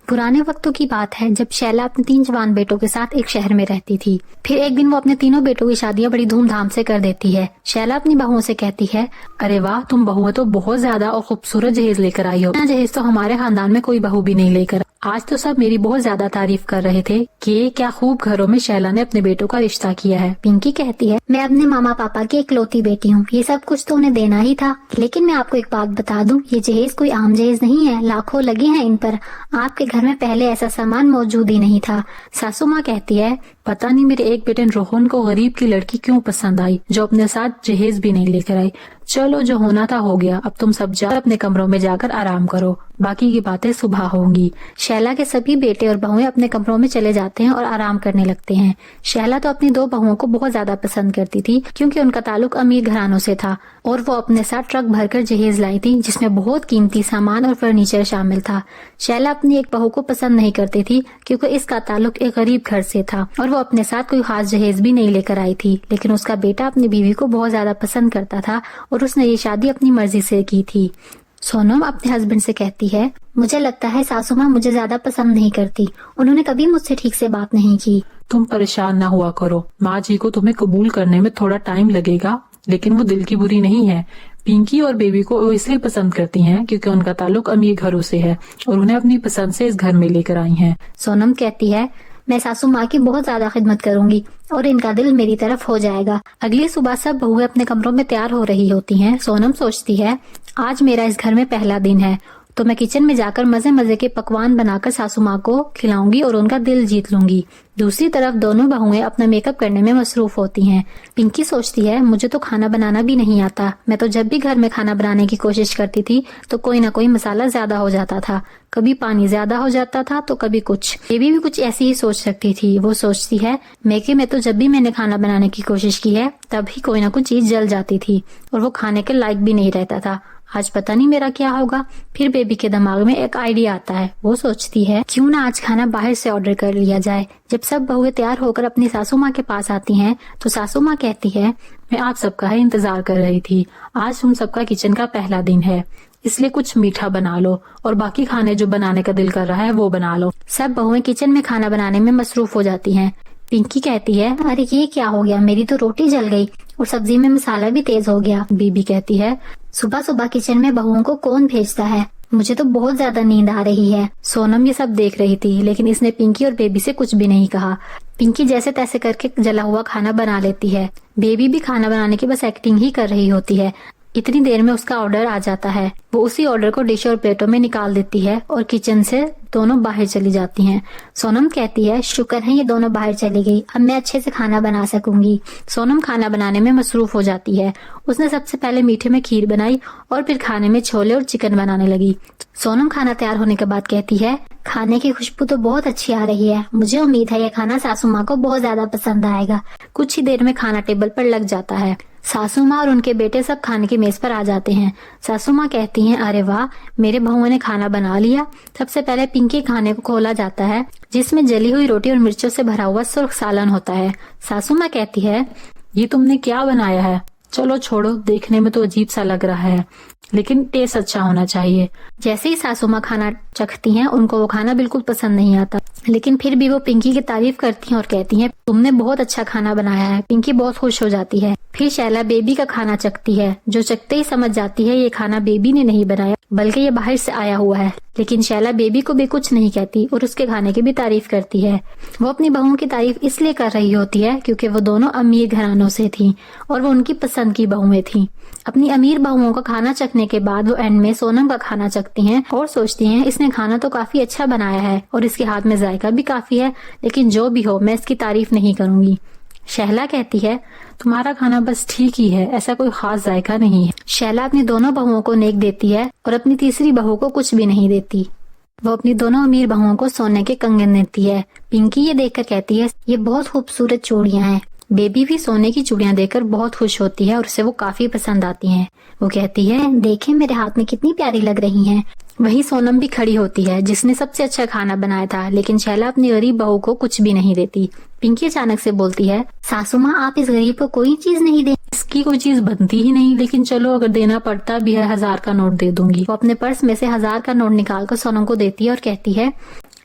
पुराने वक्तों की बात है जब शैला अपने 3 जवान बेटों के साथ एक शहर में रहती थी। फिर एक दिन वो अपने तीनों बेटों की शादियां बड़ी धूमधाम से कर देती है। शैला अपनी बहुओं से कहती है, अरे वाह, तुम बहुएं तो बहुत ज्यादा और खूबसूरत जहेज लेकर आई हो। जहेज तो हमारे खानदान में कोई बहू भी नहीं लेकर। आज तो सब मेरी बहुत ज्यादा तारीफ कर रहे थे कि क्या खूब घरों में शैला ने अपने बेटों का रिश्ता किया है। पिंकी कहती है, मैं अपने मामा पापा की इकलौती बेटी हूँ, ये सब कुछ तो उन्हें देना ही था। लेकिन मैं आपको एक बात बता दूं, ये जहेज कोई आम जहेज नहीं है, लाखों लगे हैं इन पर। आपके घर में पहले ऐसा सामान मौजूद ही नहीं था। सासू माँ कहती है, पता नहीं मेरे एक बेटे रोहन को गरीब की लड़की क्यों पसंद आई जो अपने साथ जहेज भी नहीं लेकर आई। चलो, जो होना था हो गया। अब तुम सब जा अपने कमरों में जाकर आराम करो, बाकी की बातें सुबह होंगी। शैला के सभी बेटे और बहुएं अपने कमरों में चले जाते हैं और आराम करने लगते हैं। शैला तो अपनी 2 बहुओं को बहुत ज्यादा पसंद करती थी क्योंकि उनका ताल्लुक अमीर घरानों से था और वो अपने साथ ट्रक भरकर जहेज लाई थी जिसमें बहुत कीमती सामान और फर्नीचर शामिल था। शैला अपनी एक बहू को पसंद नहीं करती थी क्योंकि इसका ताल्लुक एक गरीब घर से था और वो अपने साथ कोई खास जहेज भी नहीं लेकर आई थी। लेकिन उसका बेटा अपनी बीवी को बहुत ज्यादा पसंद करता था और उसने ये शादी अपनी मर्जी से की थी। सोनम अपने हस्बैंड से कहती है, मुझे लगता है सासू माँ मुझे ज्यादा पसंद नहीं करती, उन्होंने कभी मुझसे ठीक से बात नहीं की। तुम परेशान ना हुआ करो, माँ जी को तुम्हें कबूल करने में थोड़ा टाइम लगेगा, लेकिन वो दिल की बुरी नहीं है। पिंकी और बेबी को वो इसलिए पसंद करती हैं क्योंकि उनका ताल्लुक अमीर घरों से है और उन्हें अपनी पसंद से इस घर में लेकर आई हैं। सोनम कहती है, मैं सासू माँ की बहुत ज्यादा खिदमत करूंगी और इनका दिल मेरी तरफ हो जाएगा। अगली सुबह सब बहुएं अपने कमरों में तैयार हो रही होती हैं। सोनम सोचती है, आज मेरा इस घर में पहला दिन है तो मैं किचन में जाकर मजे मजे के पकवान बनाकर सासू माँ को खिलाऊंगी और उनका दिल जीत लूंगी। दूसरी तरफ दोनों बहुएं अपना मेकअप करने में मसरूफ होती हैं। पिंकी सोचती है, मुझे तो खाना बनाना भी नहीं आता। मैं तो जब भी घर में खाना बनाने की कोशिश करती थी तो कोई ना कोई मसाला ज्यादा हो जाता था, कभी पानी ज्यादा हो जाता था तो कभी कुछ। बेबी भी कुछ ऐसी ही सोच सकती थी। वो सोचती है, मैं तो जब भी मैंने खाना बनाने की कोशिश की है तभी कोई ना कोई चीज जल जाती थी और वो खाने के लायक भी नहीं रहता था। आज पता नहीं मेरा क्या होगा। फिर बेबी के दिमाग में एक आइडिया आता है। वो सोचती है, क्यों ना आज खाना बाहर से ऑर्डर कर लिया जाए। जब सब बहुएं तैयार होकर अपनी सासू माँ के पास आती हैं तो सासू माँ कहती है, मैं आप सबका ही इंतजार कर रही थी। आज तुम सबका किचन का पहला दिन है, इसलिए कुछ मीठा बना लो और बाकी खाने जो बनाने का दिल कर रहा है वो बना लो। सब बहुएं किचन में खाना बनाने में मसरूफ हो जाती हैं। पिंकी कहती है, अरे ये क्या हो गया, मेरी तो रोटी जल गई और सब्जी में मसाला भी तेज हो गया। बीबी कहती है, सुबह सुबह किचन में बहुओं को कौन भेजता है, मुझे तो बहुत ज्यादा नींद आ रही है। सोनम ये सब देख रही थी लेकिन इसने पिंकी और बेबी से कुछ भी नहीं कहा। पिंकी जैसे तैसे करके जला हुआ खाना बना लेती है। बेबी भी खाना बनाने की बस एक्टिंग ही कर रही होती है। इतनी देर में उसका ऑर्डर आ जाता है। वो उसी ऑर्डर को डिश और प्लेटों में निकाल देती है और किचन से दोनों बाहर चली जाती हैं। सोनम कहती है, शुक्र है ये दोनों बाहर चली गई, अब मैं अच्छे से खाना बना सकूंगी। सोनम खाना बनाने में मसरूफ हो जाती है। उसने सबसे पहले मीठे में खीर बनाई और फिर खाने में छोले और चिकन बनाने लगी। सोनम खाना तैयार होने के बाद कहती है, खाने की खुशबू तो बहुत अच्छी आ रही है, मुझे उम्मीद है ये खाना सासू माँ को बहुत ज्यादा पसंद आएगा। कुछ ही देर में खाना टेबल पर लग जाता है। सासू माँ और उनके बेटे सब खाने की मेज पर आ जाते हैं। सासू माँ कहती हैं, अरे वाह, मेरे बहुओं ने खाना बना लिया। सबसे पहले पिंकी खाने को खोला जाता है जिसमें जली हुई रोटी और मिर्चों से भरा हुआ सुर्ख सालन होता है। सासू माँ कहती है, ये तुमने क्या बनाया है? चलो छोड़ो, देखने में तो अजीब सा लग रहा है लेकिन टेस्ट अच्छा होना चाहिए। जैसे ही सासू माँ खाना चखती हैं उनको वो खाना बिल्कुल पसंद नहीं आता, लेकिन फिर भी वो पिंकी की तारीफ करती हैं और कहती हैं, तुमने बहुत अच्छा खाना बनाया है। पिंकी बहुत खुश हो जाती है। फिर शैला बेबी का खाना चखती है, जो चखते ही समझ जाती है ये खाना बेबी ने नहीं बनाया बल्कि ये बाहर से आया हुआ है। लेकिन शैला बेबी को भी कुछ नहीं कहती और उसके खाने की भी तारीफ करती है। वो अपनी बहुओं की तारीफ इसलिए कर रही होती है क्योंकि वो दोनों अमीर घरानों से थी और वो उनकी पसंद की बहुएं थी। अपनी अमीर बहुओं का खाना चखने के बाद वो एंड में सोनम का खाना चखती हैं और सोचती हैं, इसने खाना तो काफी अच्छा बनाया है और इसके हाथ में जायका भी काफी है, लेकिन जो भी हो मैं इसकी तारीफ नहीं करूंगी। शैला कहती है, तुम्हारा खाना बस ठीक ही है, ऐसा कोई खास जायका नहीं है। शैला अपनी दोनों बहुओं को नेक देती है और अपनी तीसरी बहू को कुछ भी नहीं देती। वो अपनी दोनों अमीर बहुओं को सोने के कंगन देती है। पिंकी ये देखकर कहती है, ये बहुत खूबसूरत चूड़ियां हैं। बेबी भी सोने की चूड़ियां देखकर बहुत खुश होती है और उसे वो काफी पसंद आती हैं। वो कहती है, देखें मेरे हाथ में कितनी प्यारी लग रही हैं। वहीं सोनम भी खड़ी होती है जिसने सबसे अच्छा खाना बनाया था, लेकिन शैला अपनी गरीब बहू को कुछ भी नहीं देती। पिंकी अचानक से बोलती है, सासू माँ आप इस गरीब को कोई चीज नहीं दे। इसकी कोई चीज बनती ही नहीं, लेकिन चलो अगर देना पड़ता भी है 1000 का नोट दे दूंगी। वो अपने पर्स में से 1000 का नोट निकाल कर सोनम को देती है और कहती है,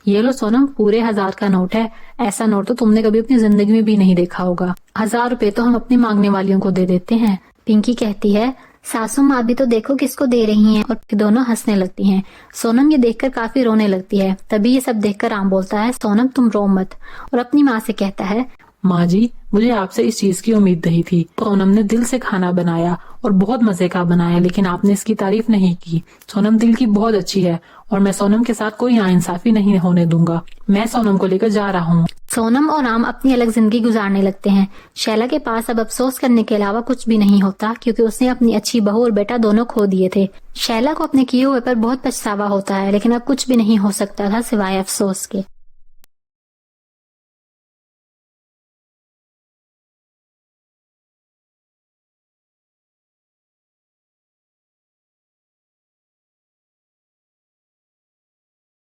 ये लो सोनम, पूरे 1000 का नोट है। ऐसा नोट तो तुमने कभी अपनी जिंदगी में भी नहीं देखा होगा। 1000 रुपए तो हम अपनी मांगने वालियों को दे देते हैं। पिंकी कहती है, सासू माँ भी तो देखो किसको दे रही हैं। और फिर दोनों हंसने लगती हैं। सोनम ये देखकर काफी रोने लगती है। तभी ये सब देखकर राम बोलता है, सोनम तुम रो मत, और अपनी माँ से कहता है, माँ जी, मुझे आपसे इस चीज की उम्मीद नहीं थी। सोनम ने दिल से खाना बनाया और बहुत मजे का बनाया, लेकिन आपने इसकी तारीफ नहीं की। सोनम दिल की बहुत अच्छी है और मैं सोनम के साथ कोई नाइंसाफी नहीं होने दूंगा। मैं सोनम को लेकर जा रहा हूँ। सोनम और राम अपनी अलग जिंदगी गुजारने लगते हैं। शैला के पास अब अफसोस करने के अलावा कुछ भी नहीं होता, क्योंकि उसने अपनी अच्छी बहू और बेटा दोनों खो दिए थे। शैला को अपने किए हुए पर बहुत पछतावा होता है, लेकिन अब कुछ भी नहीं हो सकता था सिवाय अफसोस के।